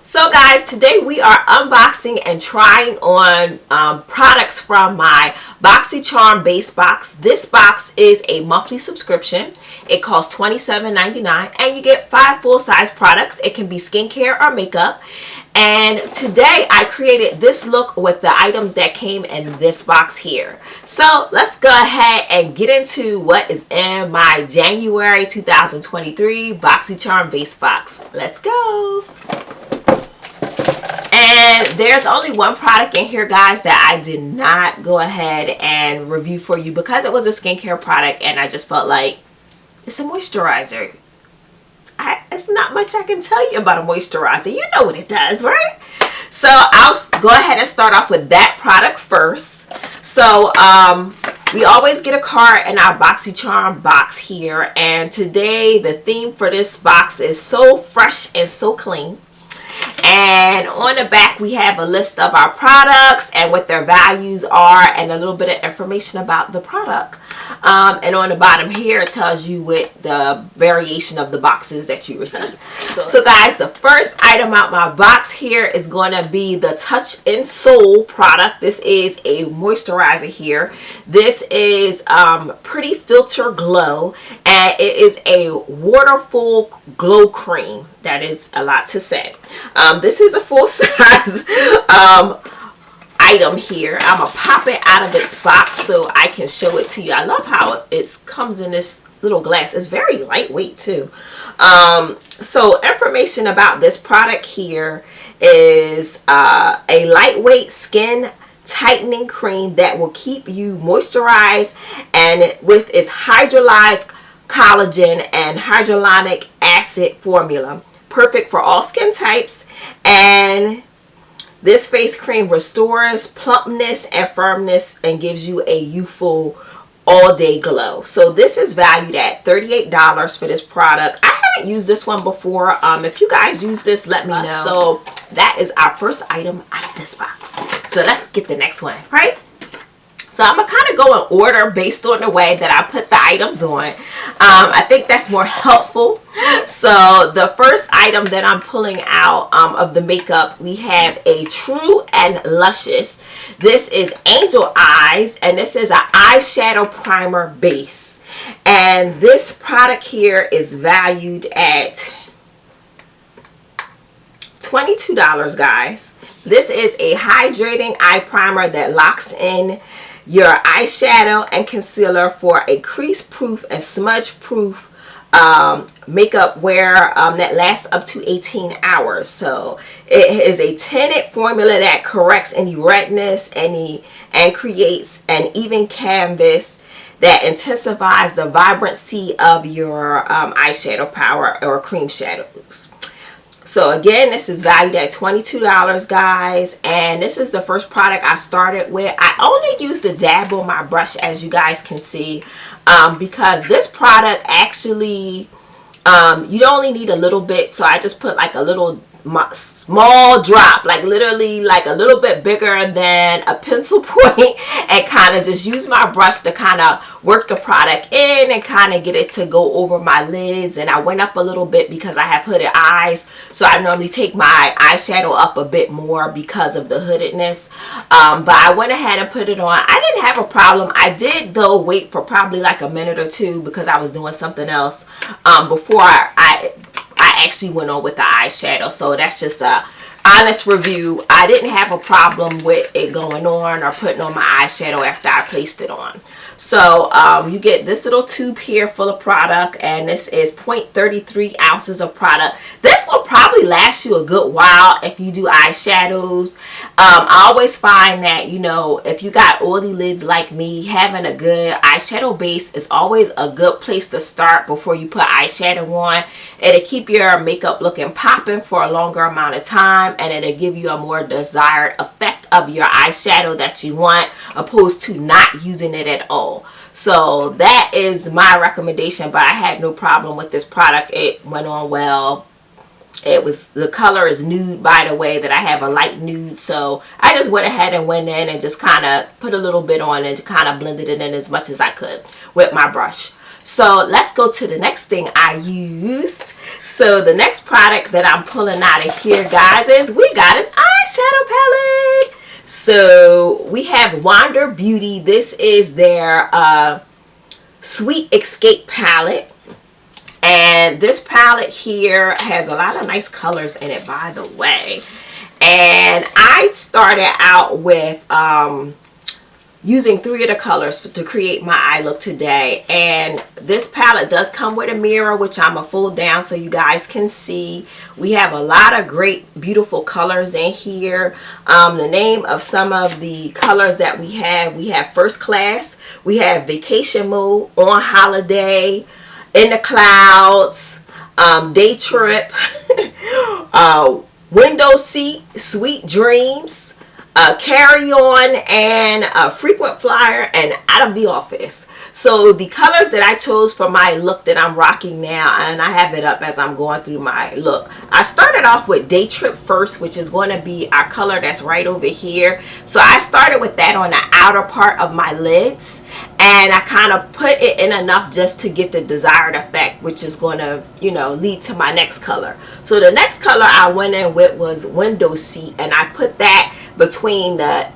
So guys, today we are unboxing and trying on products from my BoxyCharm base box. This box is a monthly subscription. It costs $27.99 and you get 5 full-size products. It can be skincare or makeup. And today I created this look with the items that came in this box here. So let's go ahead and get into what is in my January 2023 BoxyCharm base box. Let's go. And there's only one product in here, guys, that I did not go ahead and review for you because it was a skincare product and I just felt like it's a moisturizer. It's not much I can tell you about a moisturizer. You know what it does, right? So I'll go ahead and start off with that product first. So we always get a card in our BoxyCharm box here, and today the theme for this box is so fresh and so clean. And on the back we have a list of our products and what their values are and a little bit of information about the product. And on the bottom here it tells you what the variation of the boxes that you receive. So guys, the first item out my box here is going to be the Touch in Soul product. This is a moisturizer here. This is Pretty Filter Glow, and it is a waterful glow cream. That is a lot to say. This is a full-size item here. I'm gonna pop it out of its box so I can show it to you. I love how it comes in this little glass. It's very lightweight too. So information about this product here is a lightweight skin tightening cream that will keep you moisturized, and with its hydrolyzed collagen and hyaluronic acid formula, perfect for all skin types. And this face cream restores plumpness and firmness and gives you a youthful all-day glow. So this is valued at $38 for this product. I haven't used this one before. If you guys use this, let me know. So that is our first item out of this box. So let's get the next one, right? So I'm going to kind of go in order based on the way that I put the items on. I think that's more helpful. So the first item that I'm pulling out of the makeup, we have a True and Luscious. This is Angel Eyes, and this is an eyeshadow primer base. And this product here is valued at $22, guys. This is a hydrating eye primer that locks in your eyeshadow and concealer for a crease-proof and smudge-proof makeup wear that lasts up to 18 hours. So it is a tinted formula that corrects any redness and creates an even canvas that intensifies the vibrancy of your eyeshadow power or cream shadows. So again, this is valued at $22, guys, and this is the first product I started with. I only use the dab on my brush, as you guys can see, because this product actually, you only need a little bit. So I just put like a little small drop, like literally like a little bit bigger than a pencil point, and kind of just use my brush to kind of work the product in and kind of get it to go over my lids. And I went up a little bit because I have hooded eyes, so I normally take my eyeshadow up a bit more because of the hoodedness. But I went ahead and put it on. I didn't have a problem. I did though wait for probably like a minute or two because I was doing something else before I actually went on with the eyeshadow. So that's just a honest review. I didn't have a problem with it going on or putting on my eyeshadow after I placed it on. So you get this little tube here full of product, and this is 0.33 ounces of product. This will probably last you a good while if you do eyeshadows. I always find that, you know, if you got oily lids like me, having a good eyeshadow base is always a good place to start before you put eyeshadow on. It'll keep your makeup looking popping for a longer amount of time, and it'll give you a more desired effect of your eyeshadow that you want, opposed to not using it at all. So that is my recommendation, but I had no problem with this product. It went on well. It was, the color is nude, by the way, that I have a light nude. So I just went ahead and went in and just kind of put a little bit on and kind of blended it in as much as I could with my brush. So let's go to the next thing I used. So the next product that I'm pulling out of here, guys, is we got an eyeshadow palette. So we have Wander Beauty. This is their Sweet Escape palette. And this palette here has a lot of nice colors in it, by the way. And I started out with using 3 of the colors to create my eye look today. And this palette does come with a mirror, which I'm going to fold down so you guys can see. We have a lot of great, beautiful colors in here. The name of some of the colors that we have First Class, we have Vacation Mode, On Holiday, In the Clouds, Day Trip, Window Seat, Sweet Dreams, Carry On, and Frequent Flyer, and Out of the Office. So the colors that I chose for my look that I'm rocking now, and I have it up as I'm going through my look. I started off with Day Trip first, which is going to be our color that's right over here. So I started with that on the outer part of my lids, and I kind of put it in enough just to get the desired effect, which is going to, you know, lead to my next color. So the next color I went in with was Window Seat, and I put that between the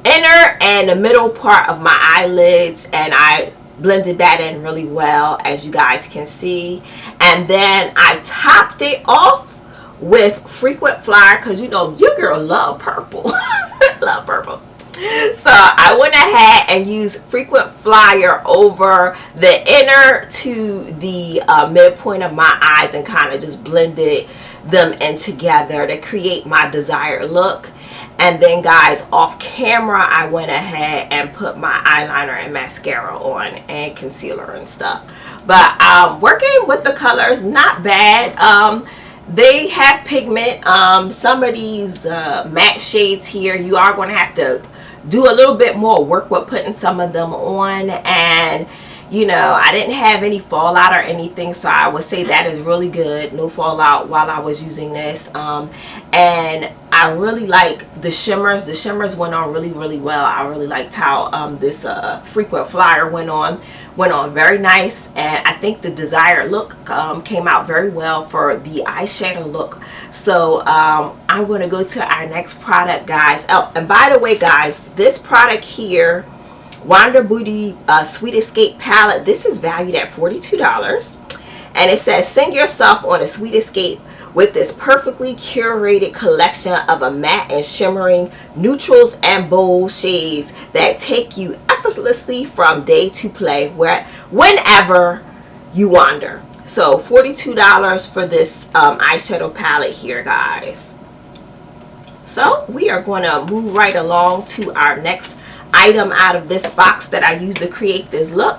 inner and the middle part of my eyelids, and I blended that in really well, as you guys can see. And then I topped it off with Frequent Flyer, because you know your girl love purple. Love purple. So I went ahead and used Frequent Flyer over the inner to the midpoint of my eyes, and kind of just blended them in together to create my desired look. And then, guys, off camera, I went ahead and put my eyeliner and mascara on, and concealer and stuff. But working with the colors, not bad. They have pigment. Some of these matte shades here, you are going to have to do a little bit more work with putting some of them on. And you know, I didn't have any fallout or anything, so I would say that is really good. No fallout while I was using this. And I really like the shimmers. The shimmers went on really, really well. I really liked how this Frequent Flyer went on very nice. And I think the desired look came out very well for the eyeshadow look. So I'm going to go to our next product, guys. Oh, and by the way, guys, this product here, Wander Beauty Sweet Escape palette, this is valued at $42, and it says sing yourself on a sweet escape with this perfectly curated collection of a matte and shimmering neutrals and bold shades that take you effortlessly from day to play whenever you wander. So $42 for this eyeshadow palette here, guys. So we are going to move right along to our next item out of this box that I used to create this look.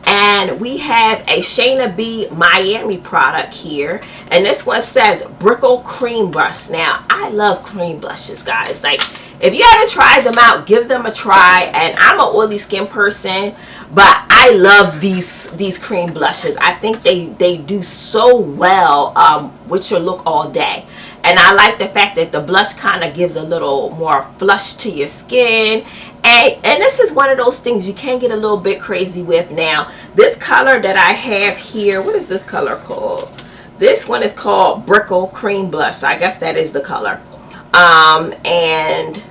And we have a Shayna B Miami product here, and this one says Brickle Cream Brush. Now I love cream blushes, guys. Like, if you haven't tried them out, give them a try. And I'm an oily skin person, but I love these cream blushes. I think they do so well with your look all day. And I like the fact that the blush kind of gives a little more flush to your skin. And this is one of those things you can get a little bit crazy with. Now, this color that I have here, what is this color called? This one is called Brickle Cream Blush. So I guess that is the color. And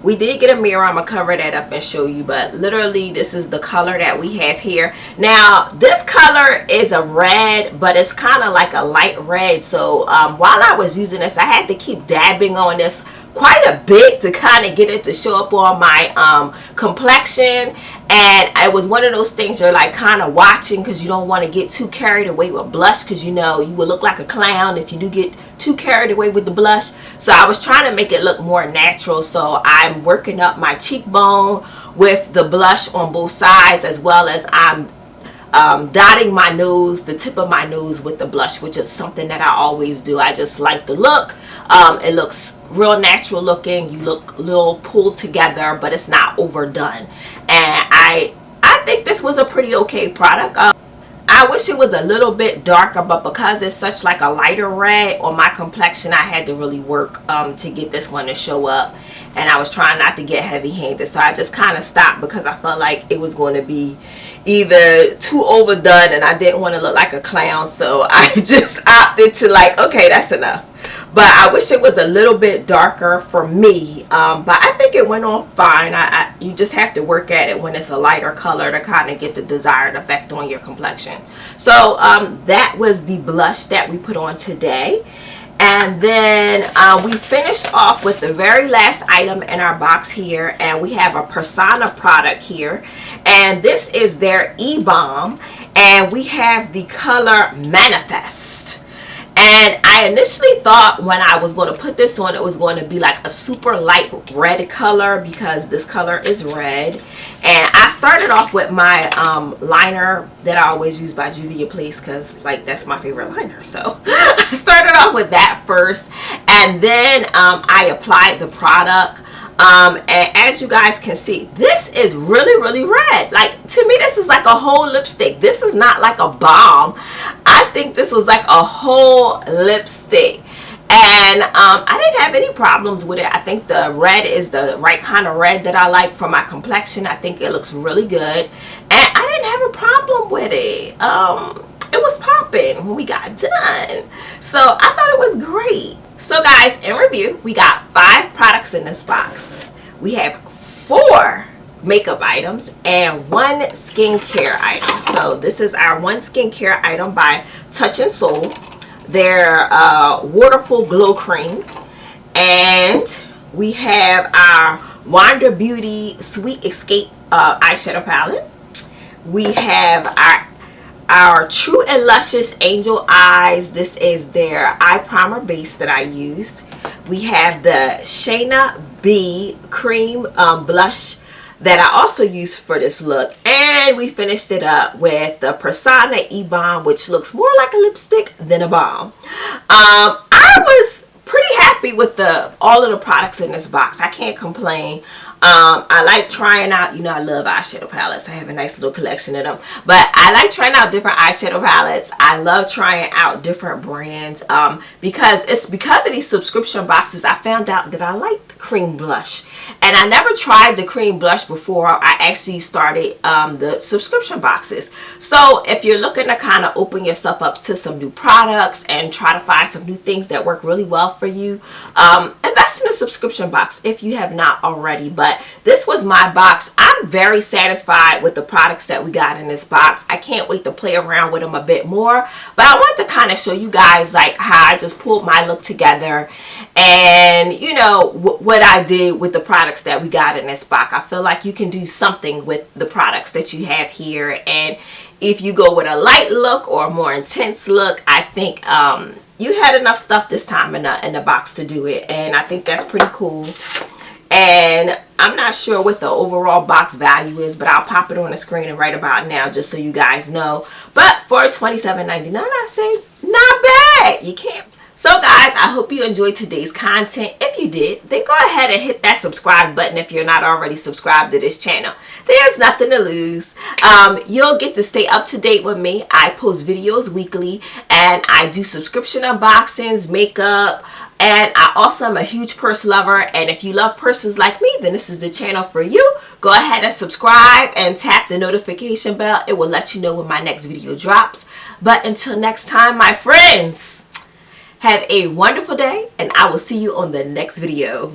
we did get a mirror. I'm going to cover that up and show you. But literally, this is the color that we have here. Now, this color is a red, but it's kind of like a light red. So while I was using this, I had to keep dabbing on this quite a bit to kind of get it to show up on my complexion. And it was one of those things you're like kind of watching, because you don't want to get too carried away with blush, because you know you will look like a clown if you do get too carried away with the blush. So I was trying to make it look more natural. So I'm working up my cheekbone with the blush on both sides, as well as I'm dotting my nose, the tip of my nose, with the blush, which is something that I always do. I just like the look. It looks real natural looking. You look a little pulled together, but it's not overdone. And I think this was a pretty okay product. I wish it was a little bit darker, but because it's such like a lighter red on my complexion, I had to really work to get this one to show up. And I was trying not to get heavy handed, so I just kind of stopped, because I felt like it was going to be either too overdone and I didn't want to look like a clown, so I just opted to like, okay, that's enough. But I wish it was a little bit darker for me, but I think it went on fine. You just have to work at it when it's a lighter color to kind of get the desired effect on your complexion. So that was the blush that we put on today. And then we finished off with the very last item in our box here, and we have a Persona product here, and this is their E-Balm, and we have the color Manifest. And I initially thought when I was going to put this on, it was going to be like a super light red color, because this color is red. And I started off with my liner that I always use by Juvia's Place, because like that's my favorite liner. So I started off with that first, and then I applied the product. And as you guys can see, this is really red. Like, to me, this is like a whole lipstick. This is not like a balm. I think this was like a whole lipstick. And I didn't have any problems with it. I think the red is the right kind of red that I like for my complexion. I think it looks really good, and I didn't have a problem with it. It was popping when we got done, so I thought it was great. So guys, in review, we got 5 products in this box. We have 4 makeup items and 1 skincare item. So this is our 1 skincare item by Touch in Soul, their Waterful Glow Cream. And we have our Wander Beauty Sweet Escape eyeshadow palette. We have our True and Luscious Angel Eyes. This is their eye primer base that I used. We have the Shayna B cream blush that I also used for this look, and we finished it up with the Persona E-Balm, which looks more like a lipstick than a balm. I was pretty happy with all of the products in this box. I can't complain. I like trying out, you know, I love eyeshadow palettes. I have a nice little collection of them, but I like trying out different eyeshadow palettes. I love trying out different brands because of these subscription boxes, I found out that I like the cream blush, and I never tried the cream blush before I actually started the subscription boxes. So if you're looking to kind of open yourself up to some new products and try to find some new things that work really well for you, invest in a subscription box if you have not already. But this was my box. I'm very satisfied with the products that we got in this box. I can't wait to play around with them a bit more, but I want to kind of show you guys like how I just pulled my look together, and you know what I did with the products that we got in this box. I feel like you can do something with the products that you have here, and if you go with a light look or a more intense look, I think you had enough stuff this time in the box to do it, and I think that's pretty cool. And I'm not sure what the overall box value is, but I'll pop it on the screen right about now just so you guys know. But for $27.99, I say not bad. You can't. So guys, I hope you enjoyed today's content. If you did, then go ahead and hit that subscribe button if you're not already subscribed to this channel. There's nothing to lose. You'll get to stay up to date with me. I post videos weekly, and I do subscription unboxings, makeup, and I also am a huge purse lover. And if you love purses like me, then this is the channel for you. Go ahead and subscribe and tap the notification bell. It will let you know when my next video drops. But until next time, my friends, have a wonderful day, and I will see you on the next video.